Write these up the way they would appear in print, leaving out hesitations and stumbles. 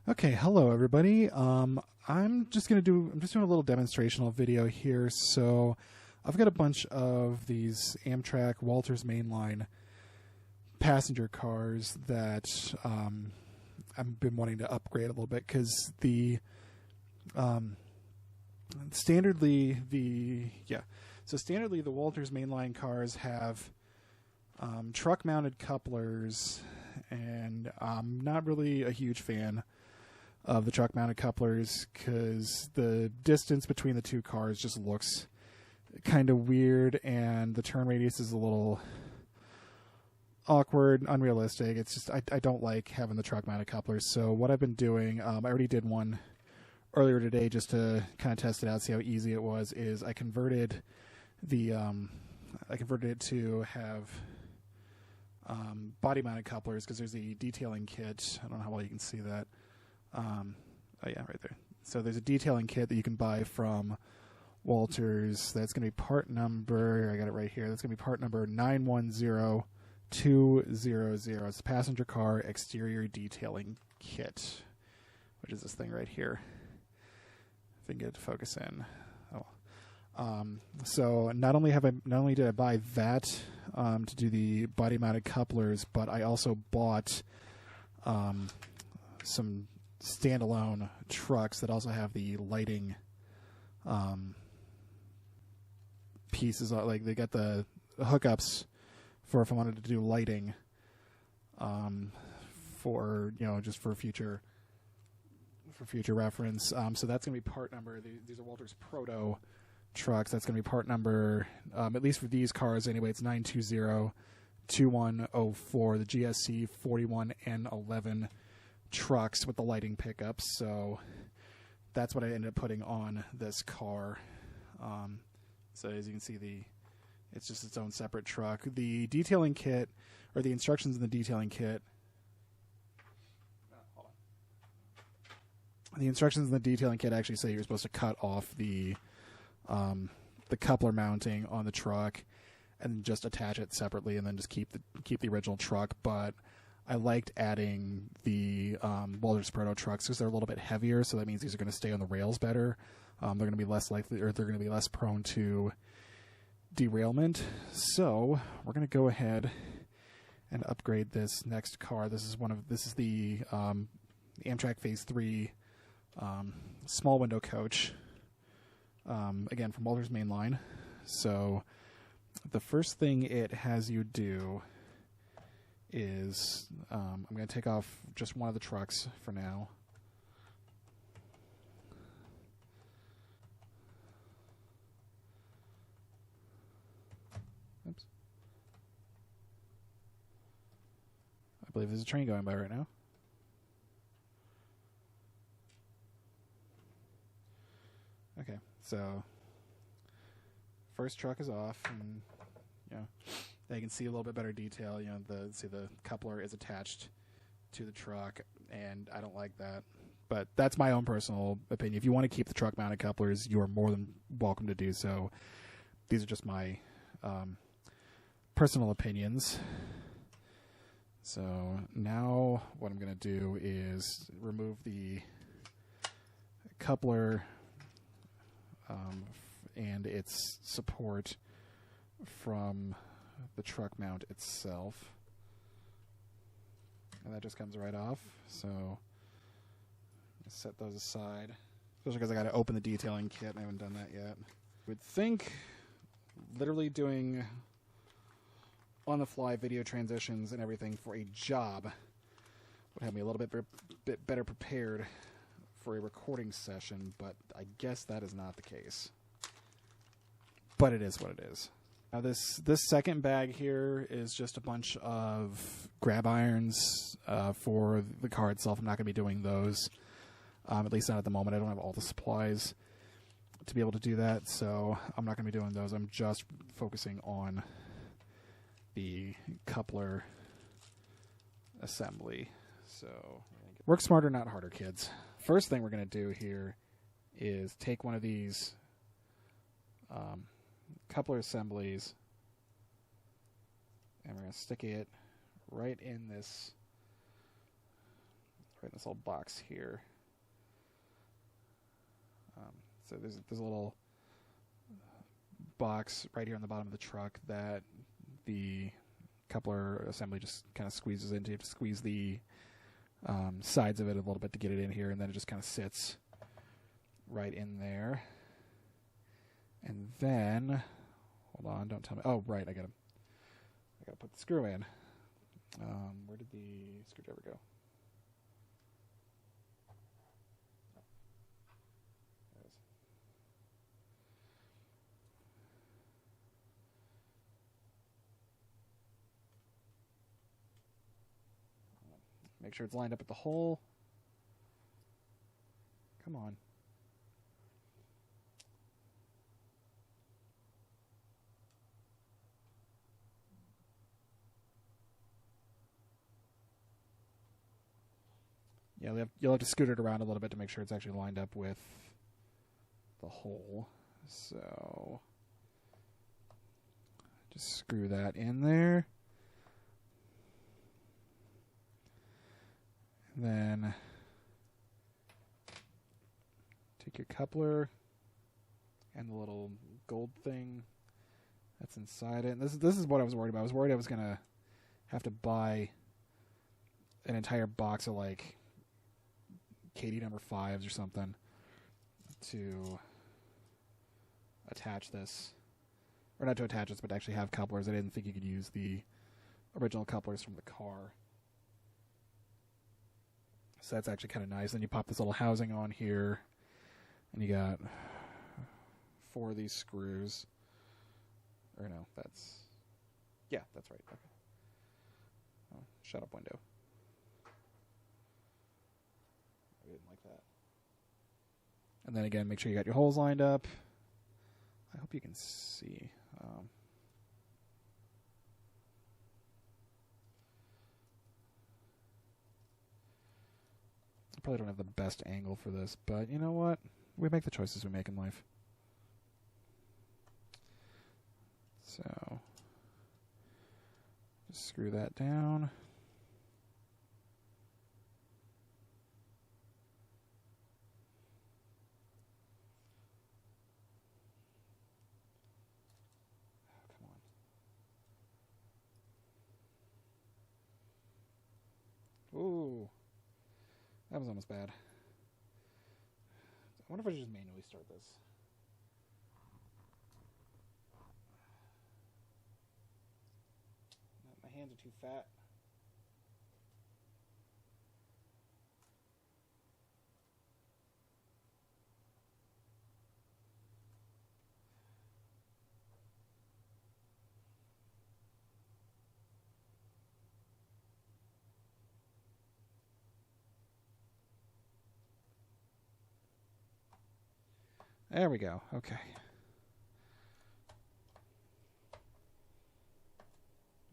Okay, hello everybody. I'm just doing a little demonstrational video here. So I've got a bunch of these Amtrak Walthers Mainline passenger cars that I've been wanting to upgrade a little bit because standardly the Walthers Mainline cars have truck mounted couplers, and I'm not really a huge fan of the truck mounted couplers because the distance between the two cars just looks kind of weird, and the turn radius is a little awkward, unrealistic. It's just I don't like having the truck mounted couplers. So what I've been doing, I already did one earlier today just to kind of test it out, see how easy it was, is I converted it to have body mounted couplers because there's a detailing kit. I don't know how well you can see that. Oh yeah, right there. So there's a detailing kit that you can buy from Walthers. That's going to be part number, I got it right here. That's going to be part number 910200. It's a passenger car exterior detailing kit, which is this thing right here. If I can get it to focus in. So not only did I buy that to do the body mounted couplers, but I also bought some standalone trucks that also have the lighting pieces. Like they got the hookups for if I wanted to do lighting for just for future reference. So that's going to be part number. These are Walthers Proto trucks. That's going to be part number, at least for these cars anyway. It's 9202104, the GSC 41N11 trucks with the lighting pickups. So that's what I ended up putting on this car. So as you can see, it's just its own separate truck. The detailing kit, or the instructions in the detailing kit, the instructions in the detailing kit actually say you're supposed to cut off the coupler mounting on the truck and just attach it separately, and then just keep the original truck. But I liked adding the Walthers Proto trucks because they're a little bit heavier, so that means these are going to stay on the rails better. They're going to be less likely, or they're going to be less prone to derailment. So we're going to go ahead and upgrade this next car. This is the Amtrak Phase 3 small window coach. Again, from Walthers Mainline. So the first thing it has you do is I'm going to take off just one of the trucks for now. Oops. I believe there's a train going by right now. Okay, so first truck is off, and you can see a little bit better detail. The coupler is attached to the truck, and I don't like that. But that's my own personal opinion. If you want to keep the truck mounted couplers, you are more than welcome to do so. These are just my personal opinions. So now what I'm going to do is remove the coupler and its support from the truck mount itself, and that just comes right off. So set those aside, especially because I got to open the detailing kit and I haven't done that yet. I would think literally doing on the fly video transitions and everything for a job would have me a little bit better prepared for a recording session, but I guess that is not the case. But it is what it is. Now this second bag here is just a bunch of grab irons for the car itself. I'm not going to be doing those, at least not at the moment. I don't have all the supplies to be able to do that, so I'm not going to be doing those. I'm just focusing on the coupler assembly. So work smarter, not harder, kids. First thing we're going to do here is take one of these coupler assemblies, and we're going to stick it right in in this little box here. So there's a little box right here on the bottom of the truck that the coupler assembly just kind of squeezes into. You have to squeeze the sides of it a little bit to get it in here, and then it just kind of sits right in there. And then, hold on, don't tell me. Oh, right, I gotta put the screw in. Where did the screwdriver go? There it is. Make sure it's lined up with the hole. Come on. Yeah, you'll have to scoot it around a little bit to make sure it's actually lined up with the hole. So just screw that in there. And then take your coupler and the little gold thing that's inside it. And this is what I was worried about. I was worried I was going to have to buy an entire box of like KD number 5s or something to attach this. Or not to attach this, but to actually have couplers. I didn't think you could use the original couplers from the car. So that's actually kind of nice. Then you pop this little housing on here, and you got 4 of these screws. Or no, that's... Yeah, that's right. Okay. Oh, shut up, window. I didn't like that. And then again, make sure you got your holes lined up. I hope you can see. I probably don't have the best angle for this, but you know what? We make the choices we make in life. So, just screw that down. Ooh, that was almost bad. I wonder if I should just manually start this. My hands are too fat. There we go. Okay.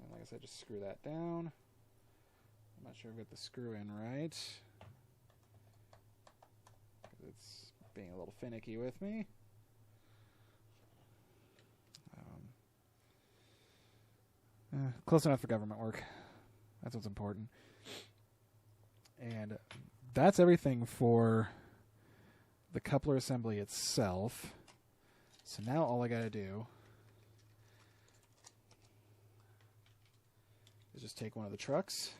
And like I said, just screw that down. I'm not sure I've got the screw in right. It's being a little finicky with me. Close enough for government work. That's what's important. And that's everything for the coupler assembly itself. So now all I gotta do is just take one of the trucks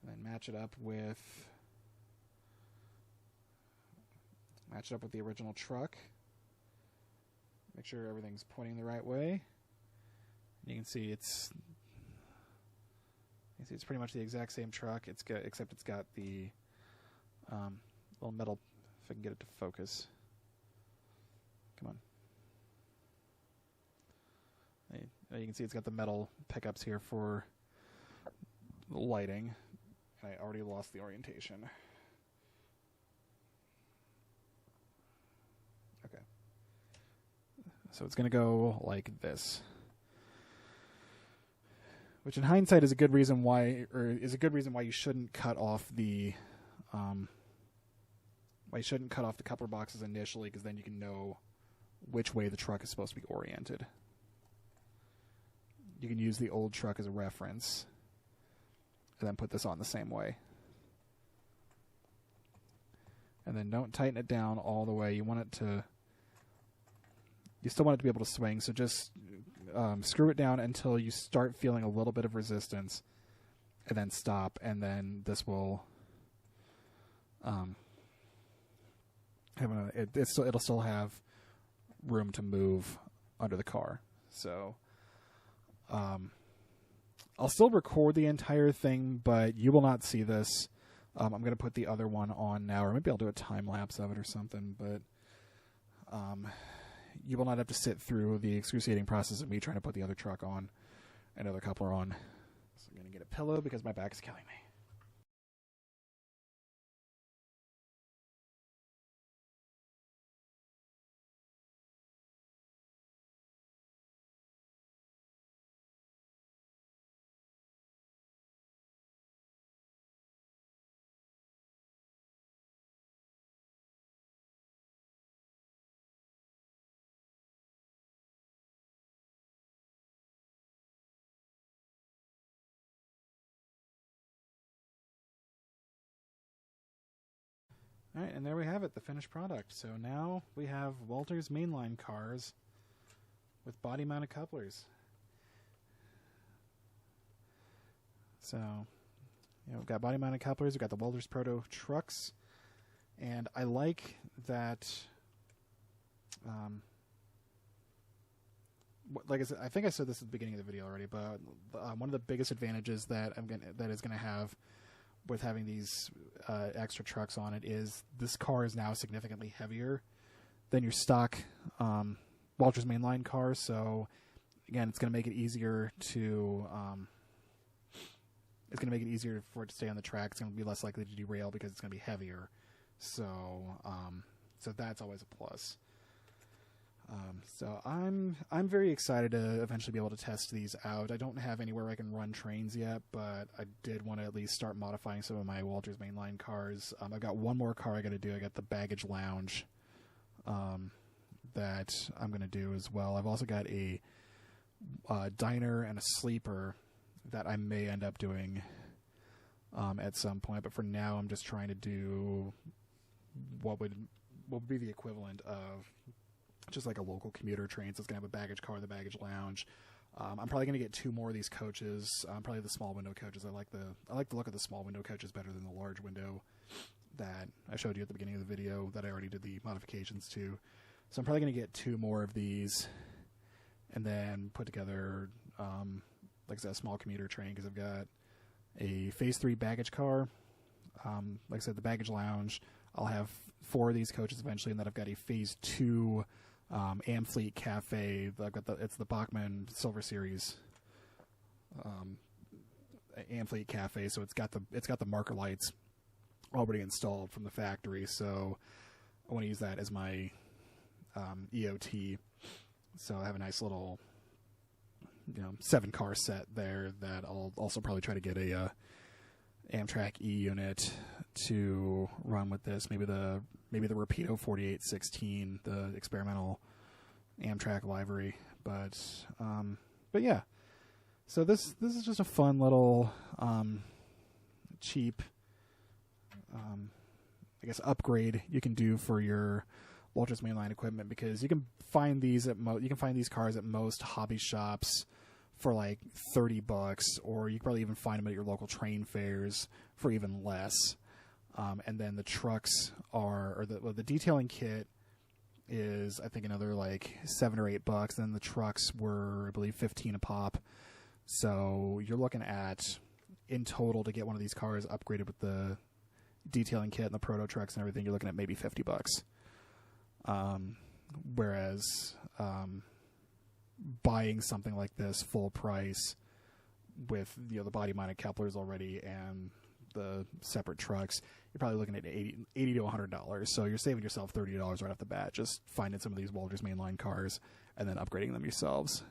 and then match it up with the original truck. Make sure everything's pointing the right way. And you can see it's pretty much the exact same truck. Except it's got the little metal, if I can get it to focus. Come on. You can see it's got the metal pickups here for the lighting. And I already lost the orientation. Okay. So it's going to go like this. Which in hindsight is a good reason why, you shouldn't cut off the coupler boxes initially, because then you can know which way the truck is supposed to be oriented. You can use the old truck as a reference. and then put this on the same way. And then don't tighten it down all the way. You still want it to be able to swing, so just screw it down until you start feeling a little bit of resistance, and then stop, and then this will it'll still have room to move under the car. So I'll still record the entire thing, but you will not see this. I'm going to put the other one on now, or maybe I'll do a time lapse of it or something, but you will not have to sit through the excruciating process of me trying to put the other truck on, another coupler on. So I'm going to get a pillow because my back is killing me. All right, and there we have it, the finished product. So now we have Walthers Mainline cars with body-mounted couplers. So, we've got body-mounted couplers, we've got the Walthers Proto trucks, and I like that. Like I said, I think I said this at the beginning of the video already, but one of the biggest advantages that is going to have with having these extra trucks on it is this car is now significantly heavier than your stock Walthers Mainline car. So again, it's going to make it easier for it to stay on the track. It's going to be less likely to derail because it's going to be heavier. So that's always a plus. So I'm very excited to eventually be able to test these out. I don't have anywhere I can run trains yet, but I did want to at least start modifying some of my Walthers Mainline cars. I've got one more car I got to do. I got the baggage lounge that I'm going to do as well. I've also got a diner and a sleeper that I may end up doing at some point. But for now, I'm just trying to do what would be the equivalent of just like a local commuter train. So it's going to have a baggage car, the baggage lounge. I'm probably going to get 2 more of these coaches. Probably the small window coaches. I like the look of the small window coaches better than the large window that I showed you at the beginning of the video that I already did the modifications to. So I'm probably going to get 2 more of these and then put together, like I said, a small commuter train, because I've got a Phase 3 baggage car. Like I said, the baggage lounge. I'll have 4 of these coaches eventually, and then I've got a Phase 2 Amfleet Cafe. It's the Bachmann Silver Series Amfleet Cafe, so it's got the marker lights already installed from the factory. So I want to use that as my EOT. So I have a nice little 7-car set there that I'll also probably try to get a Amtrak E unit to run with this. Maybe the Rapido 4816, the experimental Amtrak livery. But yeah. So this is just a fun little cheap I guess upgrade you can do for your Walthers Mainline equipment, because you can find these cars at most hobby shops for like $30, or you can probably even find them at your local train fairs for even less. And then the trucks the detailing kit is, I think, another like $7 or $8. And then the trucks were, I believe, $15 a pop. So you're looking at, in total, to get one of these cars upgraded with the detailing kit and the proto trucks and everything, you're looking at maybe $50. Whereas buying something like this full price with the body-mounted couplers already and the separate trucks, you're probably looking at $80 to $100. So you're saving yourself $30 right off the bat, just finding some of these Walthers Mainline cars and then upgrading them yourselves.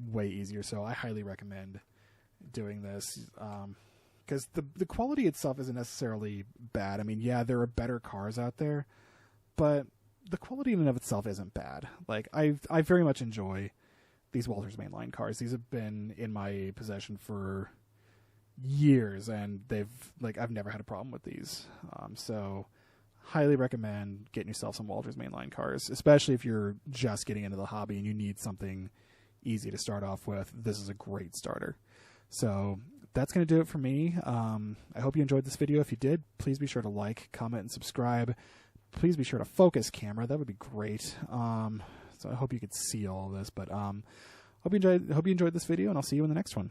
Way easier. So I highly recommend doing this, because the quality itself isn't necessarily bad. I mean, yeah, there are better cars out there, but the quality in and of itself isn't bad. Like, I very much enjoy these Walthers Mainline cars. These have been in my possession for years, and I've never had a problem with these. So highly recommend getting yourself some Walthers Mainline cars, especially if you're just getting into the hobby and you need something easy to start off with. This is a great starter. So that's going to do it for me. I hope you enjoyed this video. If you did, please be sure to like, comment, and subscribe. Please be sure to focus camera. That would be great. So I hope you could see all of this, but hope you enjoyed this video, and I'll see you in the next one.